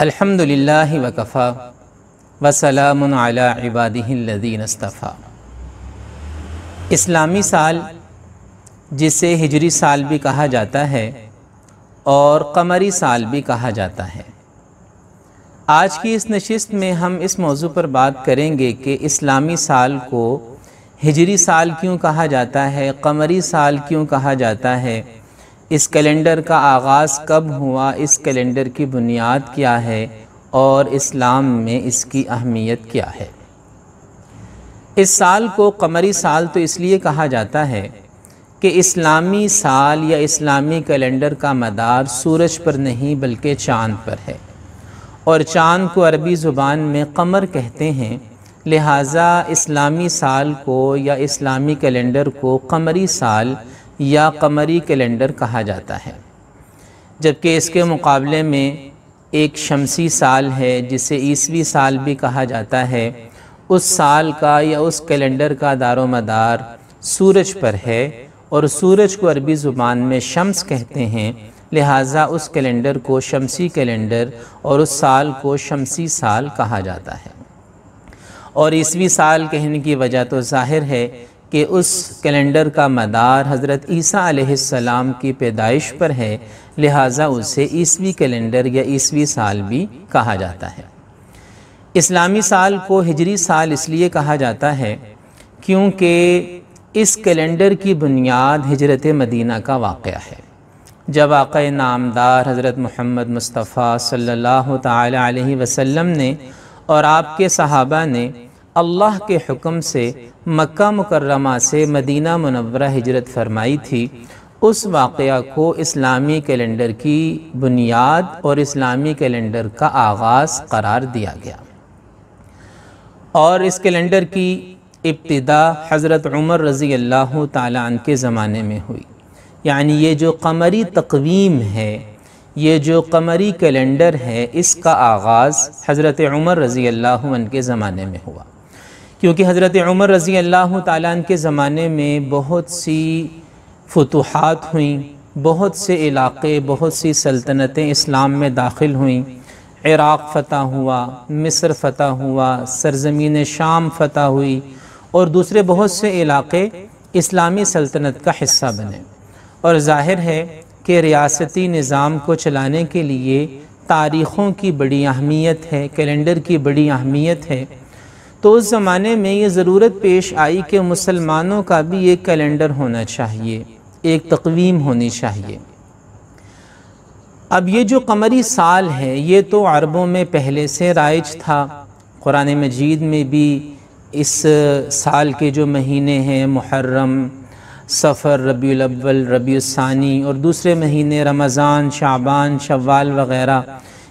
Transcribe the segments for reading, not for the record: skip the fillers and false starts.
الحمدللہ وکفا وسلام علی عبادہ الذین اصطفیٰ۔ اسلامی سال، جسے ہجری سال بھی کہا جاتا ہے اور قمری سال بھی کہا جاتا ہے، آج کی اس نشست میں ہم اس موضوع پر بات کریں گے کہ اسلامی سال کو ہجری سال کیوں کہا جاتا ہے، قمری سال کیوں کہا جاتا ہے، اس کیلنڈر کا آغاز کب ہوا، اس کیلنڈر کی بنیاد کیا ہے اور اسلام میں اس کی اہمیت کیا ہے۔ اس سال کو قمری سال تو اس لیے کہا جاتا ہے کہ اسلامی سال یا اسلامی کیلنڈر کا مدار سورج پر نہیں بلکہ چاند پر ہے، اور چاند کو عربی زبان میں قمر کہتے ہیں، لہٰذا اسلامی سال کو یا اسلامی کیلنڈر کو قمری سال یا قمری کیلنڈر کہا جاتا ہے، جبکہ اس کے مقابلے میں ایک شمسی سال ہے جسے عیسوی سال بھی کہا جاتا ہے۔ اس سال کا یا اس کیلنڈر کا دار و مدار سورج پر ہے، اور سورج کو عربی زبان میں شمس کہتے ہیں، لہٰذا اس کیلنڈر کو شمسی کیلنڈر اور اس سال کو شمسی سال کہا جاتا ہے۔ اور عیسوی سال کہنے کی وجہ تو ظاہر ہے کہ اس کیلنڈر کا مدار حضرت عیسیٰ علیہ السلام کی پیدائش پر ہے، لہٰذا اسے عیسوی کیلنڈر یا عیسوی سال بھی کہا جاتا ہے۔ اسلامی سال کو ہجری سال اس لیے کہا جاتا ہے کیونکہ اس کیلنڈر کی بنیاد ہجرت مدینہ کا واقعہ ہے، جب آقا نامدار حضرت محمد مصطفیٰ صلی اللہ تعالی علیہ وسلم نے اور آپ کے صحابہ نے اللہ کے حکم سے مکہ مکرمہ سے مدینہ منورہ ہجرت فرمائی تھی، اس واقعہ کو اسلامی کیلنڈر کی بنیاد اور اسلامی کیلنڈر کا آغاز قرار دیا گیا۔ اور اس کیلنڈر کی ابتدا حضرت عمر رضی اللہ تعالیٰ عنہ کے زمانے میں ہوئی، یعنی یہ جو قمری تقویم ہے، یہ جو قمری کیلنڈر ہے، اس کا آغاز حضرت عمر رضی اللہ عنہ کے زمانے میں ہوا، کیونکہ حضرت عمر رضی اللہ تعالیٰ عنہ کے زمانے میں بہت سی فتوحات ہوئیں، بہت سے علاقے، بہت سی سلطنتیں اسلام میں داخل ہوئیں۔ عراق فتح ہوا، مصر فتح ہوا، سرزمین شام فتح ہوئی، اور دوسرے بہت سے علاقے اسلامی سلطنت کا حصہ بنے۔ اور ظاہر ہے کہ ریاستی نظام کو چلانے کے لیے تاریخوں کی بڑی اہمیت ہے، کیلنڈر کی بڑی اہمیت ہے، تو اس زمانے میں یہ ضرورت پیش آئی کہ مسلمانوں کا بھی ایک کیلنڈر ہونا چاہیے، ایک تقویم ہونی چاہیے۔ اب یہ جو قمری سال ہے یہ تو عربوں میں پہلے سے رائج تھا، قرآن مجید میں بھی اس سال کے جو مہینے ہیں محرم، صفر، ربیع الاول، ربیع الثانی، اور دوسرے مہینے رمضان، شعبان، شوال وغیرہ،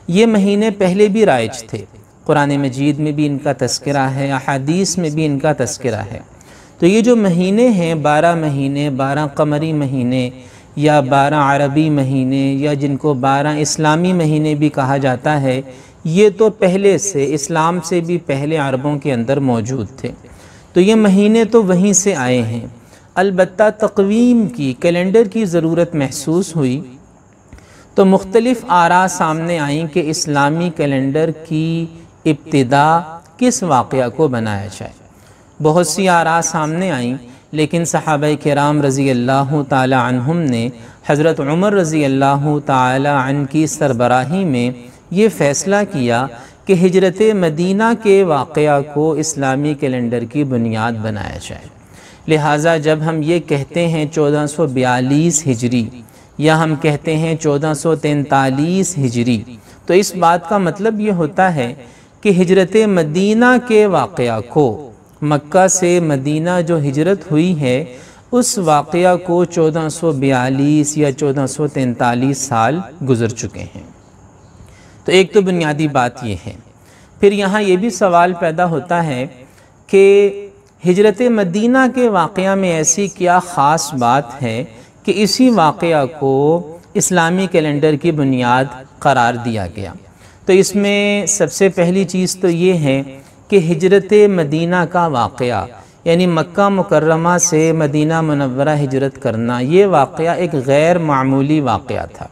یہ مہینے پہلے بھی رائج تھے، قرآن مجید میں بھی ان کا تذکرہ ہے، احادیث میں بھی ان کا تذکرہ ہے۔ تو یہ جو مہینے ہیں 12 مہینے، 12 قمری مہینے یا 12 عربی مہینے، یا جن کو 12 اسلامی مہینے بھی کہا جاتا ہے، یہ تو پہلے سے، اسلام سے بھی پہلے عربوں کے اندر موجود تھے، تو یہ مہینے تو وہیں سے آئے ہیں۔ البتہ تقویم کی، کیلنڈر کی ضرورت محسوس ہوئی تو مختلف آراء سامنے آئیں کہ اسلامی کیلنڈر کی ابتدا کس واقعہ کو بنایا جائے۔ بہت سی آراء سامنے آئیں، لیکن صحابہ کرام رضی اللہ تعالی عنہم نے حضرت عمر رضی اللہ تعالی عنہ کی سربراہی میں یہ فیصلہ کیا کہ ہجرت مدینہ کے واقعہ کو اسلامی کیلنڈر کی بنیاد بنایا جائے۔ لہٰذا جب ہم یہ کہتے ہیں 1442 ہجری یا ہم کہتے ہیں 1443 ہجری، تو اس بات کا مطلب یہ ہوتا ہے کہ ہجرت مدینہ کے واقعہ کو، مکہ سے مدینہ جو ہجرت ہوئی ہے، اس واقعہ کو 1442 یا 1443 سال گزر چکے ہیں۔ تو ایک تو بنیادی بات یہ ہے۔ پھر یہاں یہ بھی سوال پیدا ہوتا ہے کہ ہجرت مدینہ کے واقعہ میں ایسی کیا خاص بات ہے کہ اسی واقعہ کو اسلامی کیلنڈر کی بنیاد قرار دیا گیا؟ تو اس میں سب سے پہلی چیز تو یہ ہے کہ ہجرت مدینہ کا واقعہ، یعنی مکہ مکرمہ سے مدینہ منورہ ہجرت کرنا، یہ واقعہ ایک غیر معمولی واقعہ تھا۔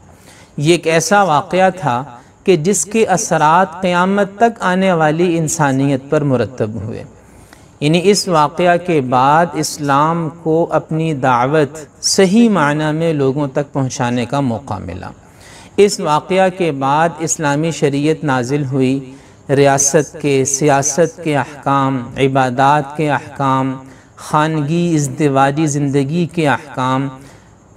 یہ ایک ایسا واقعہ تھا کہ جس کے اثرات قیامت تک آنے والی انسانیت پر مرتب ہوئے۔ یعنی اس واقعہ کے بعد اسلام کو اپنی دعوت صحیح معنی میں لوگوں تک پہنچانے کا موقع ملا۔ اس واقعہ کے بعد اسلامی شریعت نازل ہوئی، ریاست کے، سیاست کے احکام، عبادات کے احکام، خانگی ازدواجی زندگی کے احکام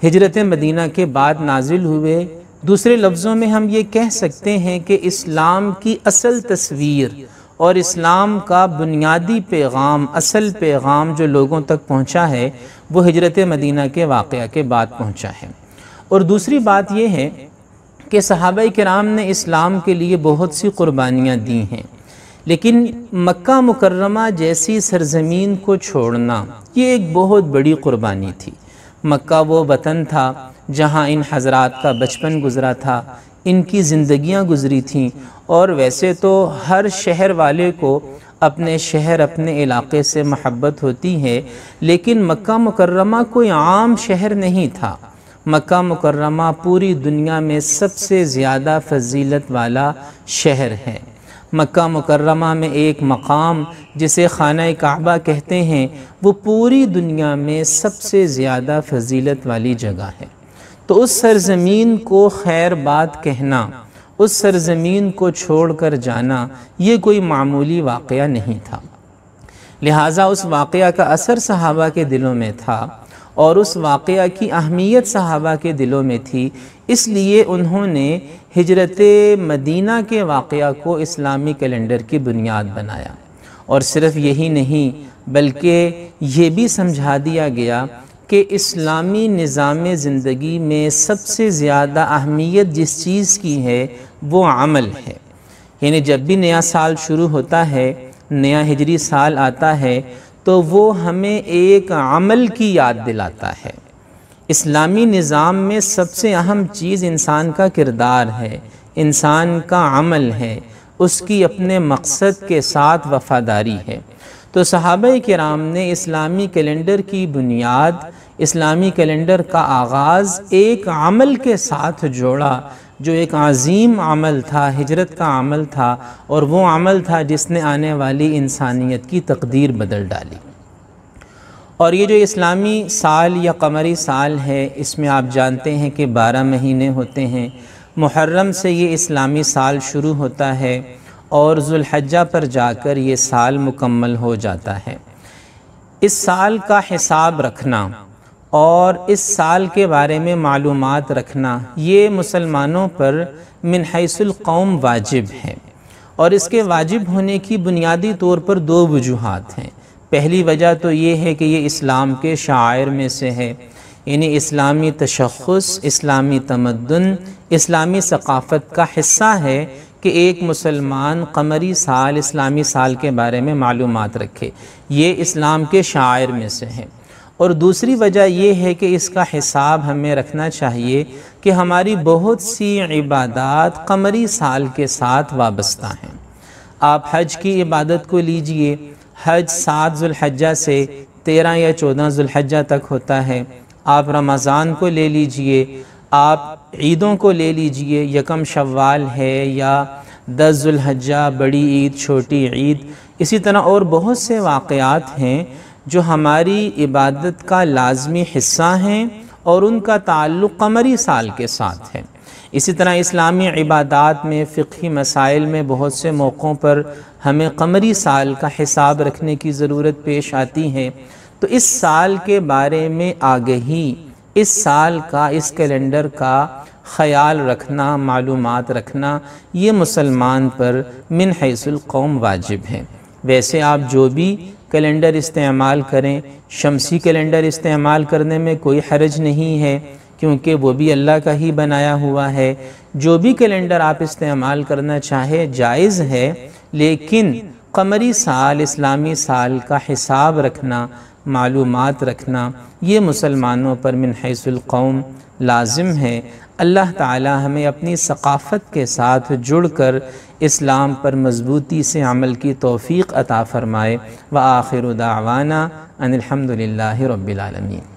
ہجرت مدینہ کے بعد نازل ہوئے۔ دوسرے لفظوں میں ہم یہ کہہ سکتے ہیں کہ اسلام کی اصل تصویر اور اسلام کا بنیادی پیغام، اصل پیغام جو لوگوں تک پہنچا ہے وہ ہجرت مدینہ کے واقعہ کے بعد پہنچا ہے۔ اور دوسری بات یہ ہے کہ صحابہ کرام نے اسلام کے لیے بہت سی قربانیاں دی ہیں، لیکن مکہ مکرمہ جیسی سرزمین کو چھوڑنا یہ ایک بہت بڑی قربانی تھی۔ مکہ وہ وطن تھا جہاں ان حضرات کا بچپن گزرا تھا، ان کی زندگیاں گزری تھیں، اور ویسے تو ہر شہر والے کو اپنے شہر، اپنے علاقے سے محبت ہوتی ہے، لیکن مکہ مکرمہ کوئی عام شہر نہیں تھا۔ مکہ مکرمہ پوری دنیا میں سب سے زیادہ فضیلت والا شہر ہے۔ مکہ مکرمہ میں ایک مقام جسے خانہ کعبہ کہتے ہیں، وہ پوری دنیا میں سب سے زیادہ فضیلت والی جگہ ہے۔ تو اس سرزمین کو خیر بات کہنا، اس سرزمین کو چھوڑ کر جانا، یہ کوئی معمولی واقعہ نہیں تھا۔ لہٰذا اس واقعہ کا اثر صحابہ کے دلوں میں تھا، اور اس واقعہ کی اہمیت صحابہ کے دلوں میں تھی، اس لیے انہوں نے ہجرت مدینہ کے واقعہ کو اسلامی کیلنڈر کی بنیاد بنایا۔ اور صرف یہی نہیں بلکہ یہ بھی سمجھا دیا گیا کہ اسلامی نظام زندگی میں سب سے زیادہ اہمیت جس چیز کی ہے وہ عمل ہے۔ یعنی جب بھی نیا سال شروع ہوتا ہے، نیا ہجری سال آتا ہے، تو وہ ہمیں ایک عمل کی یاد دلاتا ہے۔ اسلامی نظام میں سب سے اہم چیز انسان کا کردار ہے، انسان کا عمل ہے، اس کی اپنے مقصد کے ساتھ وفاداری ہے۔ تو صحابہ کرام نے اسلامی کیلنڈر کی بنیاد، اسلامی کیلنڈر کا آغاز ایک عمل کے ساتھ جوڑا، جو ایک عظیم عمل تھا، ہجرت کا عمل تھا، اور وہ عمل تھا جس نے آنے والی انسانیت کی تقدیر بدل ڈالی۔ اور یہ جو اسلامی سال یا قمری سال ہے، اس میں آپ جانتے ہیں کہ 12 مہینے ہوتے ہیں۔ محرم سے یہ اسلامی سال شروع ہوتا ہے اور ذوالحجہ پر جا کر یہ سال مکمل ہو جاتا ہے۔ اس سال کا حساب رکھنا اور اس سال کے بارے میں معلومات رکھنا، یہ مسلمانوں پر من حیث القوم واجب ہے، اور اس کے واجب ہونے کی بنیادی طور پر 2 وجوہات ہیں۔ پہلی وجہ تو یہ ہے کہ یہ اسلام کے شعائر میں سے ہے، یعنی اسلامی تشخص، اسلامی تمدن، اسلامی ثقافت کا حصہ ہے کہ ایک مسلمان قمری سال، اسلامی سال کے بارے میں معلومات رکھے، یہ اسلام کے شعائر میں سے ہے۔ اور دوسری وجہ یہ ہے کہ اس کا حساب ہمیں رکھنا چاہیے کہ ہماری بہت سی عبادات قمری سال کے ساتھ وابستہ ہیں۔ آپ حج کی عبادت کو لیجئے، حج 7 ذوالحجہ سے 13 یا 14 ذوالحجہ تک ہوتا ہے۔ آپ رمضان کو لے لیجئے، آپ عیدوں کو لے لیجئے، یکم شوال ہے یا 10 ذوالحجہ، بڑی عید، چھوٹی عید، اسی طرح اور بہت سے واقعات ہیں جو ہماری عبادت کا لازمی حصہ ہیں اور ان کا تعلق قمری سال کے ساتھ ہے۔ اسی طرح اسلامی عبادات میں، فقہی مسائل میں بہت سے موقعوں پر ہمیں قمری سال کا حساب رکھنے کی ضرورت پیش آتی ہے۔ تو اس سال کے بارے میں آگہی، اس سال کا، اس کیلنڈر کا خیال رکھنا، معلومات رکھنا، یہ مسلمان پر من حیث القوم واجب ہے۔ ویسے آپ جو بھی کیلنڈر استعمال کریں، شمسی کیلنڈر استعمال کرنے میں کوئی حرج نہیں ہے، کیونکہ وہ بھی اللہ کا ہی بنایا ہوا ہے۔ جو بھی کیلنڈر آپ استعمال کرنا چاہے جائز ہے، لیکن قمری سال، اسلامی سال کا حساب رکھنا، معلومات رکھنا، یہ مسلمانوں پر من حیث القوم لازم ہے۔ اللہ تعالی ہمیں اپنی ثقافت کے ساتھ جڑ کر اسلام پر مضبوطی سے عمل کی توفیق عطا فرمائے۔ وآخر دعوانا ان الحمد للہ رب العالمین۔